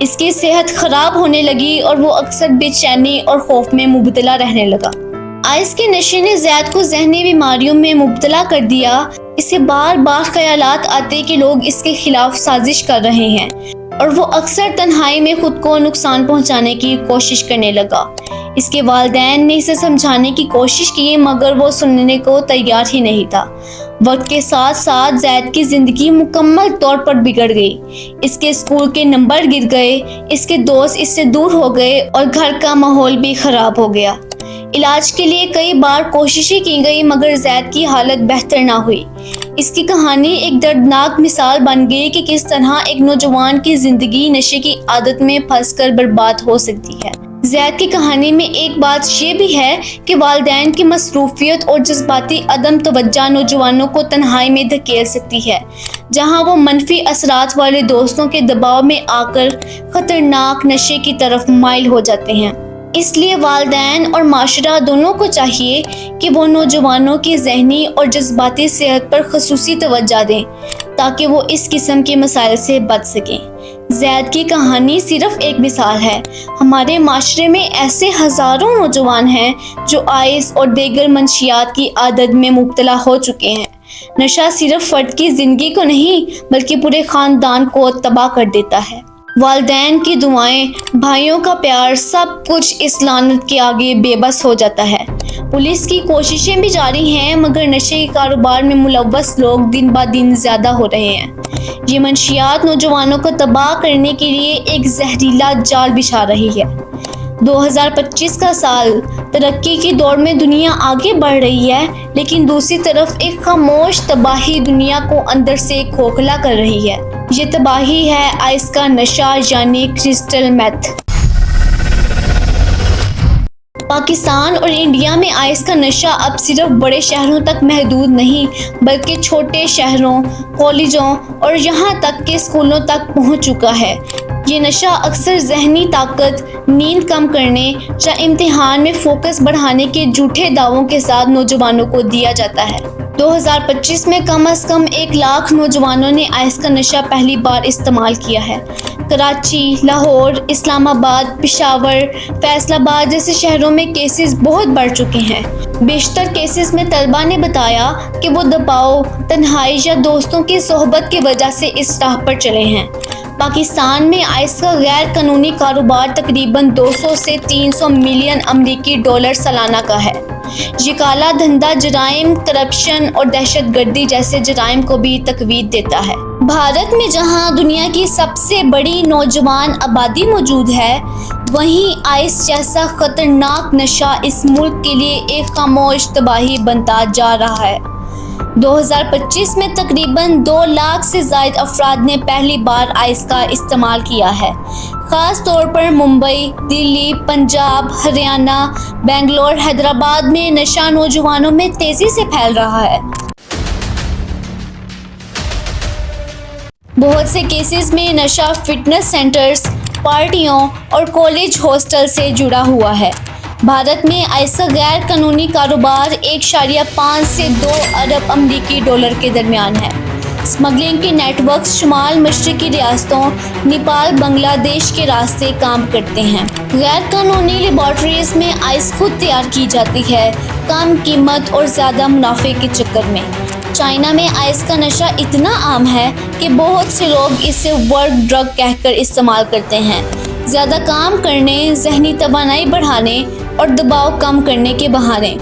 اس کی صحت خراب ہونے لگی اور وہ اکثر بے چینی اور خوف میں مبتلا رہنے لگا۔ آئس کے نشے نے زید کو ذہنی بیماریوں میں مبتلا کر دیا۔ اسے بار بار خیالات آتے کہ لوگ اس کے خلاف سازش کر رہے ہیں اور وہ اکثر تنہائی میں خود کو نقصان پہنچانے کی کوشش کرنے لگا۔ اس کے والدین نے اسے سمجھانے کی کوشش کی مگر وہ سننے کو تیار ہی نہیں تھا۔ وقت کے ساتھ ساتھ زید کی زندگی مکمل طور پر بگڑ گئی۔ اس کے اسکول کے نمبر گر گئے، اس کے دوست اس سے دور ہو گئے اور گھر کا ماحول بھی خراب ہو گیا۔ علاج کے لیے کئی بار کوششیں کی گئی مگر زید کی حالت بہتر نہ ہوئی۔ اس کی کہانی ایک دردناک مثال بن گئی کہ کس طرح ایک نوجوان کی زندگی نشے کی عادت میں پھنس کر برباد ہو سکتی ہے۔ زید کی کہانی میں ایک بات یہ بھی ہے کہ والدین کی مصروفیت اور جذباتی عدم توجہ نوجوانوں کو تنہائی میں دھکیل سکتی ہے، جہاں وہ منفی اثرات والے دوستوں کے دباؤ میں آ کر خطرناک نشے کی طرف مائل ہو جاتے ہیں۔ اس لیے والدین اور معاشرہ دونوں کو چاہیے کہ وہ نوجوانوں کی ذہنی اور جذباتی صحت پر خصوصی توجہ دیں تاکہ وہ اس قسم کے مسائل سے بچ سکیں۔ زید کی کہانی صرف ایک مثال ہے۔ ہمارے معاشرے میں ایسے ہزاروں نوجوان ہیں جو آئس اور دیگر منشیات کی عادت میں مبتلا ہو چکے ہیں۔ نشہ صرف فرد کی زندگی کو نہیں بلکہ پورے خاندان کو تباہ کر دیتا ہے۔ والدین کی دعائیں، بھائیوں کا پیار، سب کچھ اس لعنت کے آگے بے بس ہو جاتا ہے۔ پولیس کی کوششیں بھی جاری ہیں مگر نشے کے کاروبار میں ملوث لوگ دن بہ دن زیادہ ہو رہے ہیں۔ یہ منشیات نوجوانوں کو تباہ کرنے کے لیے ایک زہریلا جال بچھا رہی ہے۔ 2025 کا سال، ترقی کی دوڑ میں دنیا آگے بڑھ رہی ہے لیکن دوسری طرف ایک خاموش تباہی دنیا کو اندر سے کھوکھلا کر رہی ہے۔ یہ تباہی ہے آئس کا نشہ یعنی کرسٹل میتھ۔ پاکستان اور انڈیا میں آئس کا نشہ اب صرف بڑے شہروں تک محدود نہیں بلکہ چھوٹے شہروں، کالجوں اور یہاں تک کہ اسکولوں تک پہنچ چکا ہے۔ یہ نشہ اکثر ذہنی طاقت، نیند کم کرنے یا امتحان میں فوکس بڑھانے کے جھوٹے دعووں کے ساتھ نوجوانوں کو دیا جاتا ہے۔ 2025 میں کم از کم 1 لاکھ نوجوانوں نے آئس کا نشہ پہلی بار استعمال کیا ہے۔ کراچی، لاہور، اسلام آباد، پشاور، فیصل آباد جیسے شہروں میں کیسز بہت بڑھ چکے ہیں۔ بیشتر کیسز میں طلبہ نے بتایا کہ وہ دباؤ، تنہائی یا دوستوں کی صحبت کی وجہ سے اس راہ پر چلے ہیں۔ پاکستان میں آئس کا غیر قانونی کاروبار تقریباً 200 سے 300 ملین امریکی ڈالر سالانہ کا ہے۔ یہ کالا دھندا جرائم، کرپشن اور دہشت گردی جیسے جرائم کو بھی تقویت دیتا ہے۔ بھارت میں جہاں دنیا کی سب سے بڑی نوجوان آبادی موجود ہے، وہیں آئس جیسا خطرناک نشہ اس ملک کے لیے ایک خاموش تباہی بنتا جا رہا ہے۔ 2025 میں تقریباً 2 لاکھ سے زائد افراد نے پہلی بار آئس کا استعمال کیا ہے۔ خاص طور پر ممبئی، دلی، پنجاب، ہریانہ، بنگلور، حیدرآباد میں نشہ نوجوانوں میں تیزی سے پھیل رہا ہے۔ بہت سے کیسز میں نشہ فٹنس سینٹرز، پارٹیوں اور کالج ہاسٹل سے جڑا ہوا ہے۔ بھارت میں آئس کا غیر قانونی کاروبار 1.5 سے 2 ارب امریکی ڈالر کے درمیان ہے۔ اسمگلنگ کے نیٹ ورکس شمال مشرقی ریاستوں نیپال، بنگلہ دیش کے راستے کام کرتے ہیں۔ غیر قانونی لیبارٹریز میں آئس خود تیار کی جاتی ہے، کم قیمت اور زیادہ منافع کے چکر میں۔ چائنا میں آئس کا نشہ اتنا عام ہے کہ بہت سے لوگ اسے ورک ڈرگ کہہ کر استعمال کرتے ہیں، زیادہ کام کرنے، ذہنی توانائی بڑھانے اور دباؤ کم کرنے کے بہانے۔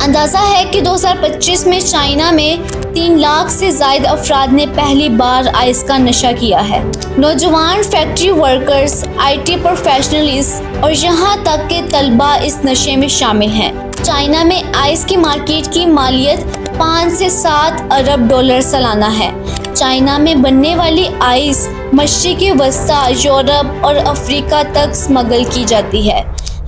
اندازہ ہے کہ 2025 میں چائنا میں 3 لاکھ سے زائد افراد نے پہلی بار آئس کا نشہ کیا ہے۔ نوجوان، فیکٹری ورکرز، IT پروفیشنلز اور یہاں تک کہ طلبہ اس نشے میں شامل ہیں۔ چائنا میں آئس کی مارکیٹ کی مالیت 5 سے 7 ارب ڈالر سالانہ ہے۔ چائنا میں بننے والی آئس مشرق وسطی، یورپ اور افریقہ تک اسمگل کی جاتی ہے۔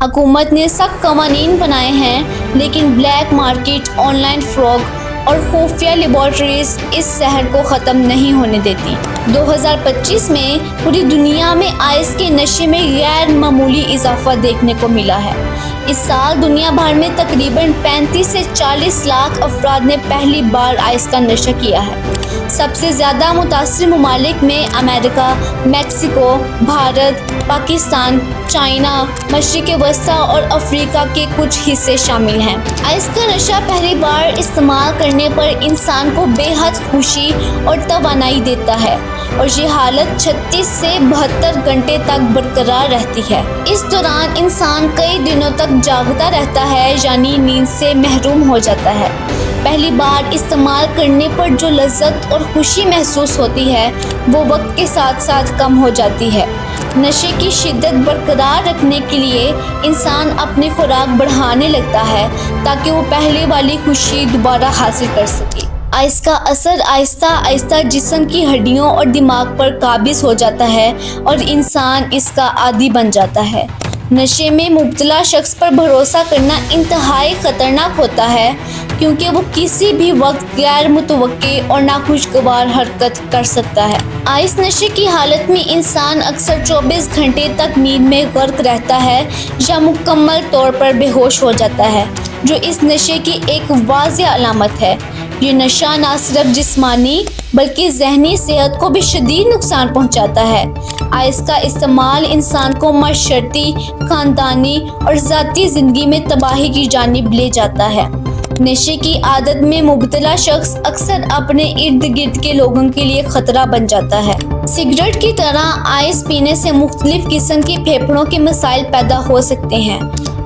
حکومت نے سخت قوانین بنائے ہیں لیکن black market, on line fraud اور خفیہ لیبارٹریز اس زہر کو ختم نہیں ہونے دیتی۔ 2025 میں پوری دنیا میں آئس کے نشے میں غیر معمولی اضافہ دیکھنے کو ملا ہے۔ اس سال دنیا بھر میں تقریباً 35 سے 40 لاکھ افراد نے پہلی بار آئس کا نشہ کیا ہے۔ سب سے زیادہ متاثر ممالک میں امریکہ، میکسیکو، بھارت، پاکستان، چائنا، مشرق وسطی اور افریقہ کے کچھ حصے شامل ہیں۔ آئس کا نشہ پہلی بار استعمال کرنے پر انسان کو بے حد خوشی اور توانائی دیتا ہے اور یہ حالت 36 سے 72 گھنٹے تک برقرار رہتی ہے۔ اس دوران انسان کئی دنوں تک جاگتا رہتا ہے، یعنی نیند سے محروم ہو جاتا ہے۔ پہلی بار استعمال کرنے پر جو لذت اور خوشی محسوس ہوتی ہے وہ وقت کے ساتھ ساتھ کم ہو جاتی ہے۔ نشے کی شدت برقرار رکھنے کے لیے انسان اپنی خوراک بڑھانے لگتا ہے تاکہ وہ پہلے والی خوشی دوبارہ حاصل کر سکے۔ آئس کا اثر آہستہ آہستہ جسم کی ہڈیوں اور دماغ پر قابض ہو جاتا ہے اور انسان اس کا عادی بن جاتا ہے۔ نشے میں مبتلا شخص پر بھروسہ کرنا انتہائی خطرناک ہوتا ہے کیونکہ وہ کسی بھی وقت غیر متوقع اور ناخوشگوار حرکت کر سکتا ہے۔ آئس نشے کی حالت میں انسان اکثر 24 گھنٹے تک نیند میں غرق رہتا ہے یا مکمل طور پر بے ہوش ہو جاتا ہے، جو اس نشے کی ایک واضح علامت ہے۔ یہ نشہ نہ صرف جسمانی بلکہ ذہنی صحت کو بھی شدید نقصان پہنچاتا ہے۔ آئس کا استعمال انسان کو معاشرتی، خاندانی اور ذاتی زندگی میں تباہی کی جانب لے جاتا ہے۔ نشے کی عادت میں مبتلا شخص اکثر اپنے ارد گرد کے لوگوں کے لیے خطرہ بن جاتا ہے۔ سگریٹ کی طرح آئس پینے سے مختلف قسم کے پھیپھڑوں کے مسائل پیدا ہو سکتے ہیں۔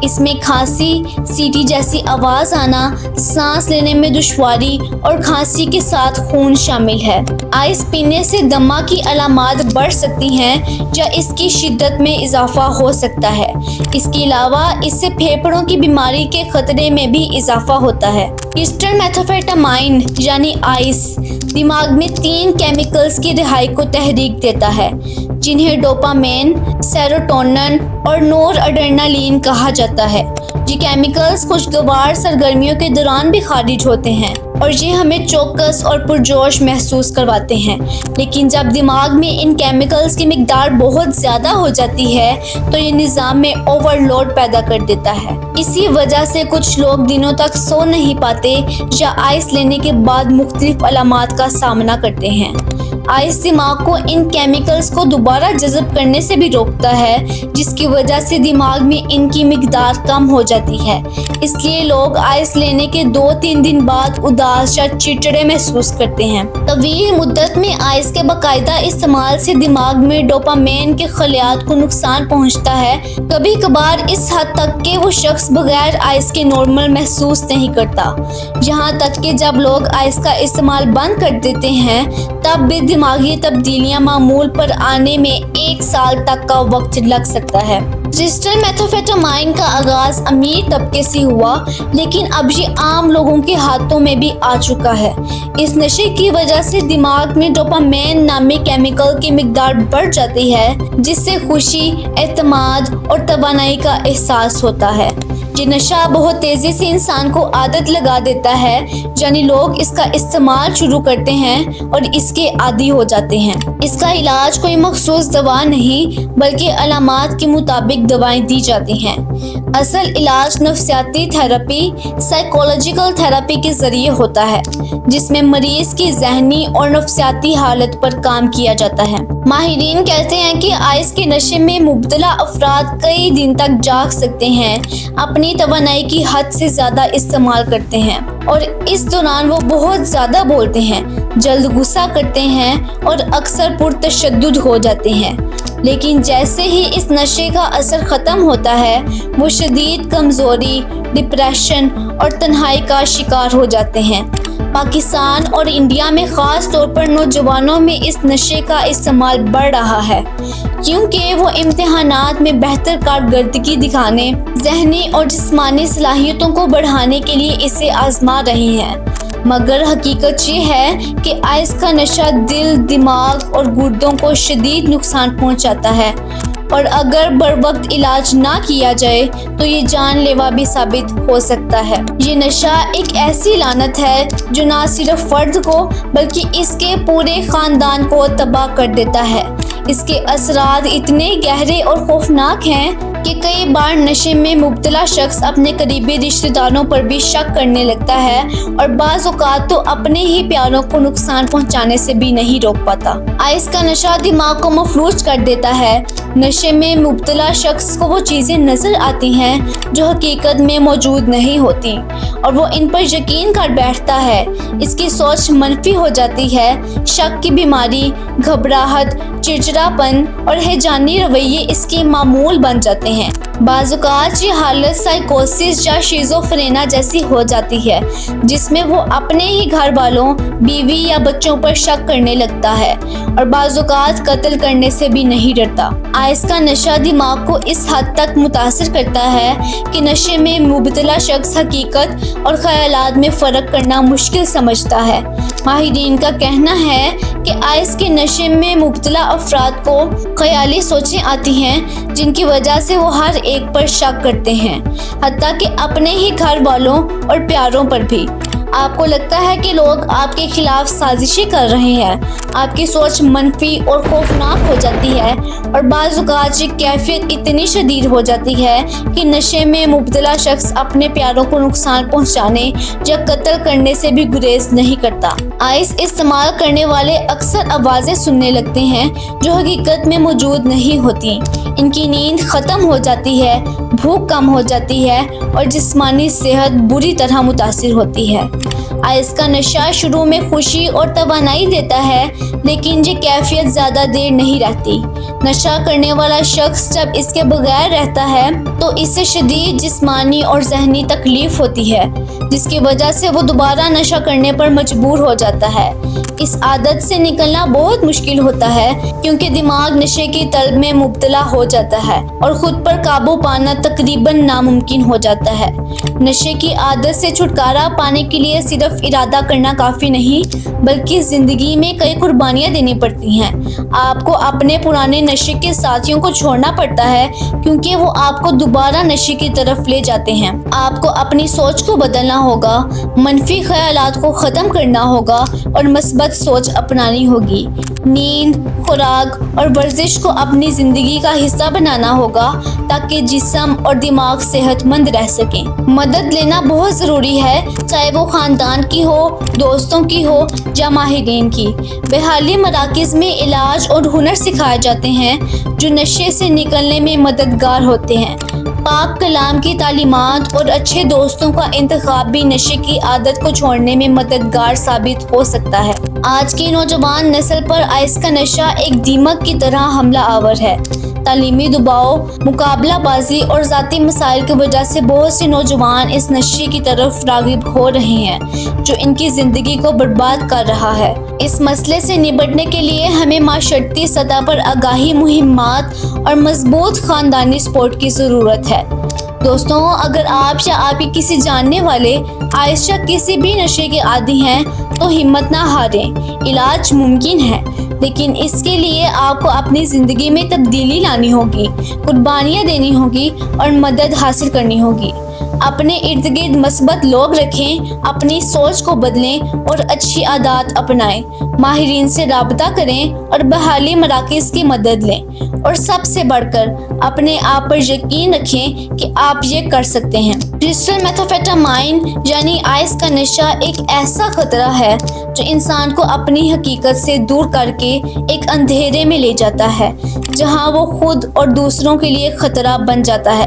اس میں کھانسی، سیٹی جیسی آواز آنا، سانس لینے میں دشواری اور کھانسی کے ساتھ خون شامل ہے۔ آئس پینے سے دمہ کی علامات بڑھ سکتی ہیں یا اس کی شدت میں اضافہ ہو سکتا ہے۔ اس کے علاوہ اس سے پھیپھڑوں کی بیماری کے خطرے میں بھی اضافہ ہوتا ہے۔ کرسٹل میتھامفیٹامائن یعنی آئس دماغ میں 3 کیمیکلز کی رہائی کو تحریک دیتا ہے جنہیں ڈوپامین، سیروٹونن اور نور اڈرینالین کہا جاتا ہے۔ یہ کیمیکلز خوشگوار سرگرمیوں کے دوران بھی خارج ہوتے ہیں اور یہ ہمیں چوکس اور پرجوش محسوس کرواتے ہیں، لیکن جب دماغ میں ان کیمیکلز کی مقدار بہت زیادہ ہو جاتی ہے تو یہ نظام میں اوور لوڈ پیدا کر دیتا ہے۔ اسی وجہ سے کچھ لوگ دنوں تک سو نہیں پاتے یا آئس لینے کے بعد مختلف علامات کا سامنا کرتے ہیں۔ آئس دماغ کو ان کیمیکلز کو دوبارہ جذب کرنے سے بھی روکتا ہے، جس کی وجہ سے دماغ میں ان کی مقدار کم ہو جاتی ہے۔ اس لیے لوگ آئس لینے کے 2-3 دن بعد اداس یا چڑچڑے محسوس کرتے ہیں۔ طویل مدت میں آئس کے باقاعدہ استعمال سے دماغ میں ڈوپامین کے خلیات کو نقصان پہنچتا ہے، کبھی کبھار اس حد تک کہ وہ شخص بغیر آئس کے نارمل محسوس نہیں کرتا۔ یہاں تک کہ جب لوگ آئس کا استعمال بند کر دیتے ہیں تب بھی دماغی تبدیلیاں معمول پر آنے میں 1 سال تک کا وقت لگ سکتا ہے۔ کرسٹل میتھامفیٹامائن کا آغاز امیر طبقے سے ہوا، لیکن اب یہ عام لوگوں کے ہاتھوں میں بھی آ چکا ہے۔ اس نشے کی وجہ سے دماغ میں ڈوپامین نامی کیمیکل کی مقدار بڑھ جاتی ہے، جس سے خوشی، اعتماد اور توانائی کا احساس ہوتا ہے۔ یہ نشہ بہت تیزی سے انسان کو عادت لگا دیتا ہے، یعنی لوگ اس کا استعمال شروع کرتے ہیں اور اس کے عادی ہو جاتے ہیں۔ اس کا علاج کوئی مخصوص دوا نہیں بلکہ علامات کے مطابق دوائیں دی جاتی ہیں۔ اصل علاج نفسیاتی تھراپی، سائیکولوجیکل تھراپی کے ذریعے ہوتا ہے، جس میں مریض کی ذہنی اور نفسیاتی حالت پر کام کیا جاتا ہے۔ ماہرین کہتے ہیں کہ آئس کے نشے میں مبتلا افراد کئی دن تک جاگ سکتے ہیں، اپنی توانائی کی حد سے زیادہ استعمال کرتے ہیں اور اس دوران وہ بہت زیادہ بولتے ہیں، جلد غصہ کرتے ہیں اور اکثر پرتشدد ہو جاتے ہیں۔ لیکن جیسے ہی اس نشے کا اثر ختم ہوتا ہے وہ شدید کمزوری، ڈپریشن اور تنہائی کا شکار ہو جاتے ہیں۔ پاکستان اور انڈیا میں خاص طور پر نوجوانوں میں اس نشے کا استعمال بڑھ رہا ہے کیونکہ وہ امتحانات میں بہتر کارکردگی دکھانے، ذہنی اور جسمانی صلاحیتوں کو بڑھانے کے لیے اسے آزما رہے ہیں۔ مگر حقیقت یہ ہے کہ آئس کا نشہ دل، دماغ اور گردوں کو شدید نقصان پہنچاتا ہے اور اگر بروقت علاج نہ کیا جائے تو یہ جان لیوا بھی ثابت ہو سکتا ہے۔ یہ نشہ ایک ایسی لعنت ہے جو نہ صرف فرد کو بلکہ اس کے پورے خاندان کو تباہ کر دیتا ہے۔ اس کے اثرات اتنے گہرے اور خوفناک ہیں کہ کئی بار نشے میں مبتلا شخص اپنے قریبی رشتہ داروں پر بھی شک کرنے لگتا ہے اور بعض اوقات تو اپنے ہی پیاروں کو نقصان پہنچانے سے بھی نہیں روک پاتا۔ آئس کا نشہ دماغ کو مفلوج کر دیتا ہے۔ نشے میں مبتلا شخص کو وہ چیزیں نظر آتی ہیں جو حقیقت میں موجود نہیں ہوتی اور وہ ان پر یقین کر بیٹھتا ہے۔ اس کی سوچ منفی ہو جاتی ہے، شک کی بیماری، گھبراہٹ، چڑچڑاپن اور ہیجانی رویے اس کے معمول بن جاتے ہیں۔ بعض اوقات یہ حالت سائیکوسس یا شیزوفرینیا جیسی ہو جاتی ہے جس میں وہ اپنے ہی گھر والوں، بیوی یا بچوں پر شک کرنے لگتا ہے اور بعض اوقات قتل کرنے سے بھی نہیں ڈرتا۔ آئس کا نشہ دماغ کو اس حد تک متاثر کرتا ہے کہ نشے میں مبتلا شخص حقیقت اور خیالات میں فرق کرنا مشکل سمجھتا ہے۔ ماہرین کا کہنا ہے کہ آئس کے نشے میں مبتلا افراد کو خیالی سوچیں آتی ہیں جن کی وجہ سے وہ ہر ایک پر شک کرتے ہیں، حتیٰ کہ اپنے ہی گھر والوں اور پیاروں پر بھی۔ آپ کو لگتا ہے کہ لوگ آپ کے خلاف سازشیں کر رہے ہیں، آپ کی سوچ منفی اور خوفناک ہو جاتی ہے اور بعض اوقات یہ کیفیت اتنی شدید ہو جاتی ہے کہ نشے میں مبتلا شخص اپنے پیاروں کو نقصان پہنچانے یا قتل کرنے سے بھی گریز نہیں کرتا۔ آئس استعمال کرنے والے اکثر آوازیں سننے لگتے ہیں جو حقیقت میں موجود نہیں ہوتی۔ ان کی نیند ختم ہو جاتی ہے، بھوک کم ہو جاتی ہے اور جسمانی صحت بری طرح متاثر ہوتی ہے۔ آئس کا نشہ شروع میں خوشی اور توانائی دیتا ہے لیکن یہ کیفیت زیادہ دیر نہیں رہتی۔ نشہ کرنے والا شخص جب اس کے بغیر رہتا ہے تو اس سے شدید جسمانی اور ذہنی تکلیف ہوتی ہے جس کی وجہ سے وہ دوبارہ نشہ کرنے پر مجبور ہو جاتا ہے۔ اس عادت سے نکلنا بہت مشکل ہوتا ہے کیونکہ دماغ نشے کی طلب میں مبتلا ہو جاتا ہے اور خود پر قابو پانا تقریباً ناممکن ہو جاتا ہے۔ نشے کی عادت سے چھٹکارا پانے کے لیے صرف ارادہ کرنا کافی نہیں بلکہ زندگی میں کئی قربانیاں دینی پڑتی ہیں۔ آپ کو اپنے پرانے نشے کے ساتھیوں کو چھوڑنا پڑتا ہے کیونکہ وہ آپ کو دوبارہ نشے کی طرف لے جاتے ہیں۔ آپ کو اپنی سوچ کو بدلنا ہوگا، منفی خیالات کو ختم کرنا ہوگا اور مثبت سوچ اپنانی ہوگی۔ نیند، خوراک اور ورزش کو اپنی زندگی کا حصہ بنانا ہوگا تاکہ جسم اور دماغ صحت مند رہ سکیں۔ مدد لینا بہت ضروری ہے، چاہے وہ خاندان کی ہو، دوستوں کی ہو یا ماہرین کی۔ بحالی مراکز میں علاج اور ہنر سکھائے جاتے ہیں جو نشے سے نکلنے میں مددگار ہوتے ہیں۔ پاک کلام کی تعلیمات اور اچھے دوستوں کا انتخاب بھی نشے کی عادت کو چھوڑنے میں مددگار ثابت ہو سکتا ہے۔ آج کی نوجوان نسل پر آئس کا نشہ ایک دیمک کی طرح حملہ آور ہے۔ تعلیمی دباؤ، مقابلہ بازی اور ذاتی مسائل کی وجہ سے بہت سے نوجوان اس نشے کی طرف راغب ہو رہے ہیں جو ان کی زندگی کو برباد کر رہا ہے۔ اس مسئلے سے نمٹنے کے لیے ہمیں معاشرتی سطح پر آگاہی مہمات اور مضبوط خاندانی سپورٹ کی ضرورت ہے۔ دوستوں، اگر آپ یا آپ کے کسی جاننے والے آئس یا کسی بھی نشے کے عادی ہیں تو ہمت نہ ہاریں، علاج ممکن ہے، لیکن اس کے لیے آپ کو اپنی زندگی میں تبدیلی لانی ہوگی، قربانیاں دینی ہوگی اور مدد حاصل کرنی ہوگی۔ اپنے ارد گرد مثبت لوگ رکھیں، اپنی سوچ کو بدلیں اور اچھی عادات اپنائیں، ماہرین سے رابطہ کریں اور بحالی مراکز کی مدد لیں، اور سب سے بڑھ کر اپنے آپ پر یقین رکھیں کہ آپ یہ کر سکتے ہیں۔ کرسٹل میتھامفیٹامائن یعنی آئس کا نشہ ایک ایسا خطرہ ہے جو انسان کو اپنی حقیقت سے دور کر کے ایک اندھیرے میں لے جاتا ہے جہاں وہ خود اور دوسروں کے لیے خطرہ بن جاتا ہے۔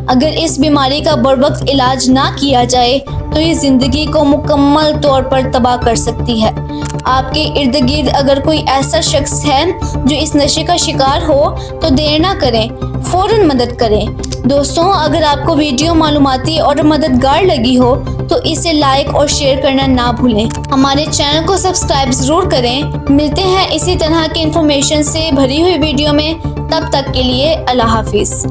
اگر اس بیماری کا بروقت علاج نہ کیا جائے تو یہ زندگی کو مکمل طور پر تباہ کر سکتی ہے۔ آپ کے ارد گرد اگر کوئی ایسا شخص ہے جو اس نشے کا شکار ہو تو دیر نہ کریں، فوراً مدد کریں۔ دوستوں، اگر آپ کو ویڈیو معلوماتی اور مددگار لگی ہو تو اسے لائک اور شیئر کرنا نہ بھولیں۔ ہمارے چینل کو سبسکرائب ضرور کریں۔ ملتے ہیں اسی طرح کی انفارمیشن سے بھری ہوئی ویڈیو میں، تب تک کے لیے اللہ حافظ۔